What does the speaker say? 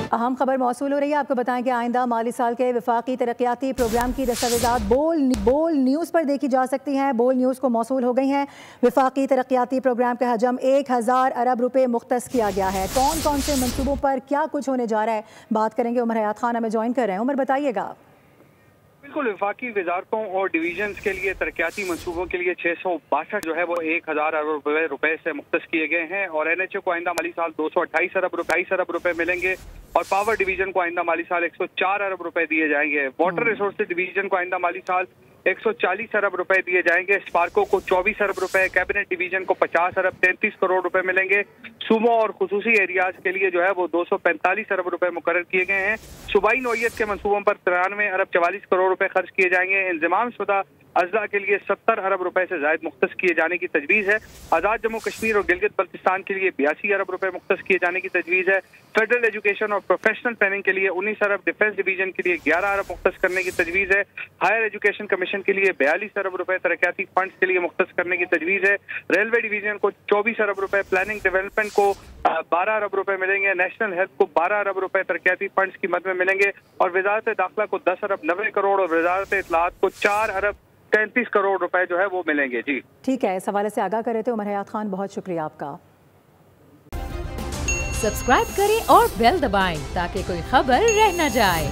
अहम खबर मौसूल हो रही है। आपको बताएं कि आइंदा माली साल के वफाकी तरक्याती प्रोग्राम की दस्तावेज़ात बोल न्यूज़ पर देखी जा सकती हैं। बोल न्यूज़ को मौसूल हो गई हैं। वफाकी तरक्याती प्रोग्राम का हजम 1000 अरब रुपए मुख्तस किया गया है। कौन कौन से मनसूबों पर क्या कुछ होने जा रहा है, बात करेंगे। उमर हयात खान हमें ज्वाइन कर रहे हैं। उमर, बताइएगा। बिल्कुल, वफाकी वजारतों और डिवीजन के लिए तरक्याती मनसूबों के लिए 662 जो है वो 1000 अरब रुपए से मुख्तस किए गए हैं और NHA को आइंदा माली साल 228 अरब रुपए मिलेंगे और पावर डिवीजन को आइंदा माली साल 104 अरब रुपए दिए जाएंगे। वाटर रिसोर्सेज डिवीजन को आइंदा माली साल 140 अरब रुपए दिए जाएंगे। स्पार्को को 24 अरब रुपए, कैबिनेट डिवीजन को 50 अरब 33 करोड़ रुपए मिलेंगे। सूमो और खुसूसी एरियाज के लिए जो है वो 245 अरब रुपए मुकर्रर किए गए हैं। सूबाई नौइयत के मनसूबों पर 93 अरब 44 करोड़ रुपए खर्च किए जाएंगे। इंजमाम शुदा अजला के लिए 70 अरब रुपए से जायद मुख्तस किए जाने की तजवीज़ है। आज़ाद जम्मू कश्मीर और गिलगित बल्तिस्तान के लिए 82 अरब रुपए मुख्तस किए जाने की तजवीज़ है। फेडरल एजुकेशन और प्रोफेशनल ट्रेनिंग के लिए 19 अरब, डिफेंस डिवीजन के लिए 11 अरब मुख्तस करने की तजवीज़ है। हायर एजुकेशन कमीशन के लिए 42 अरब रुपए तरक्याती फंड्स के लिए मुख्तस करने की तजवीज़ है। रेलवे डिवीजन को 24 अरब रुपए, प्लानिंग डेवलपमेंट को 12 अरब रुपए मिलेंगे। नेशनल हेल्थ को 12 अरब रुपए तरक्याती फंड्स की मद में मिलेंगे और वजारत दाखिला को 10 अरब 90 करोड़ और वजारत इत्तलाआत को 4 अरब 33 करोड़ रुपए जो है वो मिलेंगे। जी ठीक है, इस हवाले से आगाह कर रहे थे उमर हयात खान, बहुत शुक्रिया आपका। सब्सक्राइब करें और बेल दबाएं ताकि कोई खबर रह न जाए।